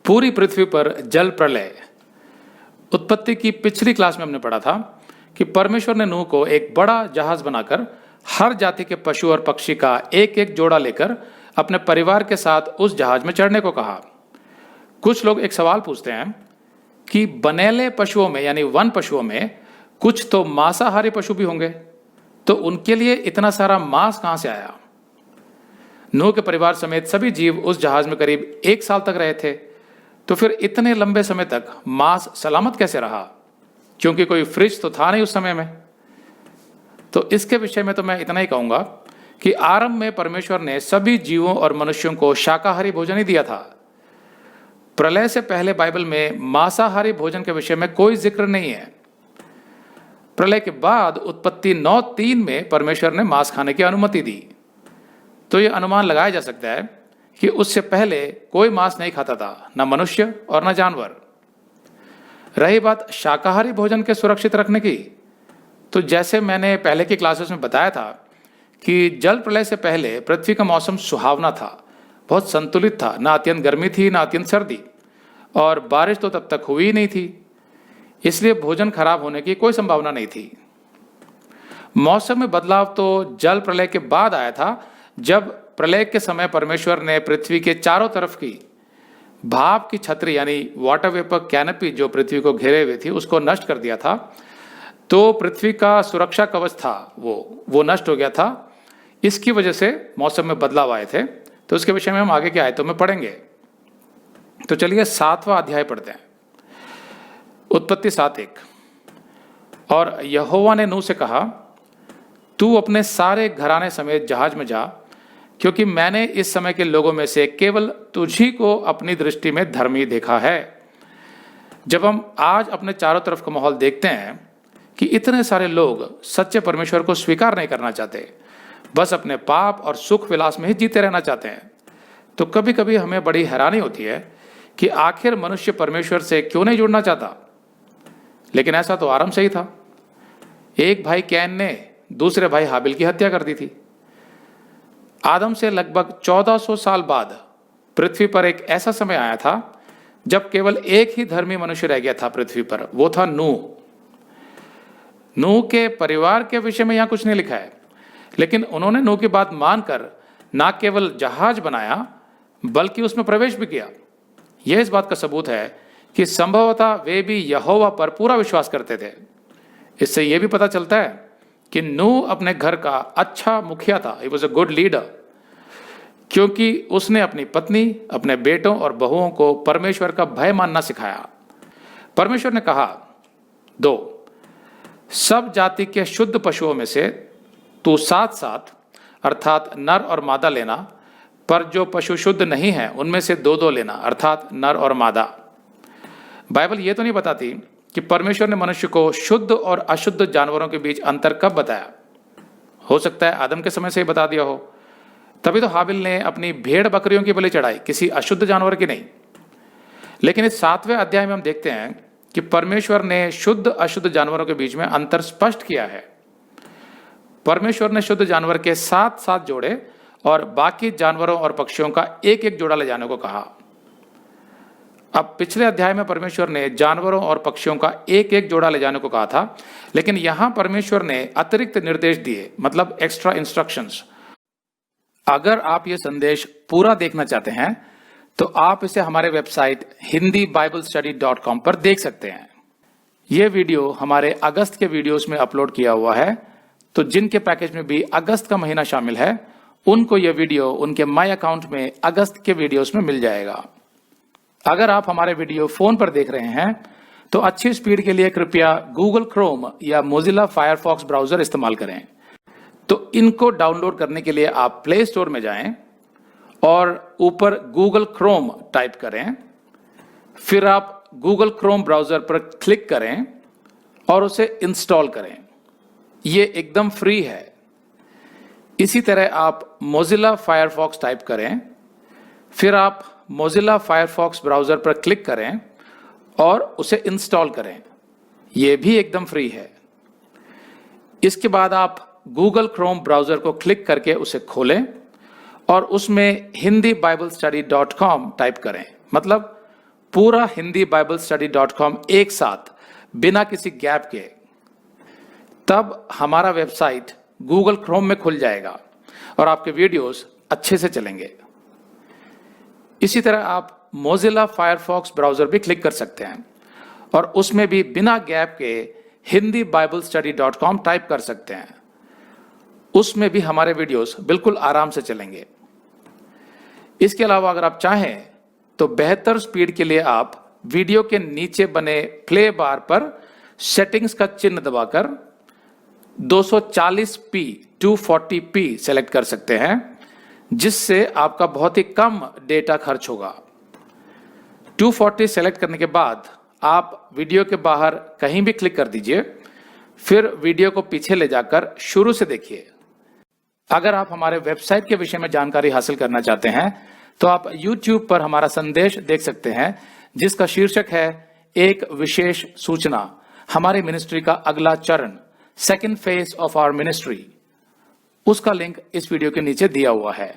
पूरी पृथ्वी पर जल प्रलय। उत्पत्ति की पिछली क्लास में हमने पढ़ा था कि परमेश्वर ने नूह को एक बड़ा जहाज बनाकर हर जाति के पशु और पक्षी का एक एक जोड़ा लेकर अपने परिवार के साथ उस जहाज में चढ़ने को कहा। कुछ लोग एक सवाल पूछते हैं कि बनेले पशुओं में यानी वन पशुओं में कुछ तो मांसाहारी पशु भी होंगे, तो उनके लिए इतना सारा मांस कहां से आया? नूह के परिवार समेत सभी जीव उस जहाज में करीब 1 साल तक रहे थे, तो फिर इतने लंबे समय तक मांस सलामत कैसे रहा? क्योंकि कोई फ्रिज तो था नहीं उस समय में। तो इसके विषय में तो मैं इतना ही कहूंगा कि आरंभ में परमेश्वर ने सभी जीवों और मनुष्यों को शाकाहारी भोजन ही दिया था। प्रलय से पहले बाइबल में मांसाहारी भोजन के विषय में कोई जिक्र नहीं है। प्रलय के बाद उत्पत्ति 9:3 में परमेश्वर ने मांस खाने की अनुमति दी। तो यह अनुमान लगाया जा सकता है कि उससे पहले कोई मांस नहीं खाता था, न मनुष्य और न जानवर। रही बात शाकाहारी भोजन के सुरक्षित रखने की, तो जैसे मैंने पहले की क्लासेस में बताया था कि जल प्रलय से पहले पृथ्वी का मौसम सुहावना था, बहुत संतुलित था, ना अत्यंत गर्मी थी ना अत्यंत सर्दी, और बारिश तो तब तक हुई ही नहीं थी, इसलिए भोजन खराब होने की कोई संभावना नहीं थी। मौसम में बदलाव तो जल प्रलय के बाद आया था, जब प्रलय के समय परमेश्वर ने पृथ्वी के चारों तरफ की भाप की छतरी यानी वाटर वेपर कैनपी जो पृथ्वी को घेरे हुए थी उसको नष्ट कर दिया था। तो पृथ्वी का सुरक्षा कवच था वो नष्ट हो गया था। इसकी वजह से मौसम में बदलाव आए थे। तो उसके विषय में हम आगे के आयतों में पढ़ेंगे। तो चलिए 7वां अध्याय पढ़ते हैं। उत्पत्ति 7:1। और यहोवा ने नूह से कहा, तू अपने सारे घराने समेत जहाज में जा, क्योंकि मैंने इस समय के लोगों में से केवल तुझी को अपनी दृष्टि में धर्मी देखा है। जब हम आज अपने चारों तरफ का माहौल देखते हैं कि इतने सारे लोग सच्चे परमेश्वर को स्वीकार नहीं करना चाहते, बस अपने पाप और सुख विलास में ही जीते रहना चाहते हैं, तो कभी कभी हमें बड़ी हैरानी होती है कि आखिर मनुष्य परमेश्वर से क्यों नहीं जुड़ना चाहता। लेकिन ऐसा तो आरंभ से ही था। एक भाई कैन ने दूसरे भाई हाबिल की हत्या कर दी थी। आदम से लगभग 1400 साल बाद पृथ्वी पर एक ऐसा समय आया था जब केवल एक ही धर्मी मनुष्य रह गया था पृथ्वी पर, वो था नूह। नूह के परिवार के विषय में यहां कुछ नहीं लिखा है, लेकिन उन्होंने नूह की बात मानकर ना केवल जहाज बनाया बल्कि उसमें प्रवेश भी किया। यह इस बात का सबूत है कि संभवतः वे भी यहोवा पर पूरा विश्वास करते थे। इससे यह भी पता चलता है कि नूह अपने घर का अच्छा मुखिया था। He was a good leader, क्योंकि उसने अपनी पत्नी, अपने बेटों और बहुओं को परमेश्वर का भय मानना सिखाया। परमेश्वर ने कहा, 2 सब जाति के शुद्ध पशुओं में से तू 7 अर्थात नर और मादा लेना, पर जो पशु शुद्ध नहीं है उनमें से 2 लेना अर्थात नर और मादा। बाइबल ये तो नहीं बताती कि परमेश्वर ने मनुष्य को शुद्ध और अशुद्ध जानवरों के बीच अंतर कब बताया। हो सकता है आदम के समय से ही बता दिया हो, तभी तो हाबिल ने अपनी भेड़ बकरियों की बलि चढ़ाई, किसी अशुद्ध जानवर की नहीं। लेकिन इस 7वें अध्याय में हम देखते हैं कि परमेश्वर ने शुद्ध अशुद्ध जानवरों के बीच में अंतर स्पष्ट किया है। परमेश्वर ने शुद्ध जानवर के 7 जोड़े और बाकी जानवरों और पक्षियों का एक एक जोड़ा ले जाने को कहा। अब पिछले अध्याय में परमेश्वर ने जानवरों और पक्षियों का एक एक जोड़ा ले जाने को कहा था, लेकिन यहां परमेश्वर ने अतिरिक्त निर्देश दिए, मतलब एक्स्ट्रा इंस्ट्रक्शंस। अगर आप ये संदेश पूरा देखना चाहते हैं तो आप इसे हमारे वेबसाइट hindiBiblestudy.com पर देख सकते हैं। ये वीडियो हमारे अगस्त के वीडियोस में अपलोड किया हुआ है, तो जिनके पैकेज में भी अगस्त का महीना शामिल है उनको यह वीडियो उनके माई अकाउंट में अगस्त के वीडियोस में मिल जाएगा। अगर आप हमारे वीडियो फोन पर देख रहे हैं तो अच्छी स्पीड के लिए कृपया गूगल क्रोम या मोजिला फायरफॉक्स ब्राउजर इस्तेमाल करें। तो इनको डाउनलोड करने के लिए आप प्ले स्टोर में जाएं और ऊपर गूगल क्रोम टाइप करें, फिर आप गूगल क्रोम ब्राउजर पर क्लिक करें और उसे इंस्टॉल करें। ये एकदम फ्री है। इसी तरह आप मोजिला फायरफॉक्स टाइप करें, फिर आप मोजिला फायरफॉक्स ब्राउजर पर क्लिक करें और उसे इंस्टॉल करें। यह भी एकदम फ्री है। इसके बाद आप गूगल क्रोम ब्राउजर को क्लिक करके उसे खोलें और उसमें hindiBiblestudy.com टाइप करें, मतलब पूरा hindiBiblestudy.com एक साथ बिना किसी गैप के, तब हमारा वेबसाइट गूगल क्रोम में खुल जाएगा और आपके वीडियोस अच्छे से चलेंगे। इसी तरह आप मोजिला फायरफॉक्स ब्राउजर भी क्लिक कर सकते हैं और उसमें भी बिना गैप के hindiBiblestudy.com टाइप कर सकते हैं। उसमें भी हमारे वीडियोस बिल्कुल आराम से चलेंगे। इसके अलावा अगर आप चाहें तो बेहतर स्पीड के लिए आप वीडियो के नीचे बने प्ले बार पर सेटिंग्स का चिन्ह दबाकर 240p 240p सेलेक्ट कर सकते हैं, जिससे आपका बहुत ही कम डेटा खर्च होगा। 240 सेलेक्ट करने के बाद आप वीडियो के बाहर कहीं भी क्लिक कर दीजिए, फिर वीडियो को पीछे ले जाकर शुरू से देखिए। अगर आप हमारे वेबसाइट के विषय में जानकारी हासिल करना चाहते हैं तो आप YouTube पर हमारा संदेश देख सकते हैं, जिसका शीर्षक है एक विशेष सूचना, हमारी मिनिस्ट्री का अगला चरण, second phase of our ministry. उसका लिंक इस वीडियो के नीचे दिया हुआ है।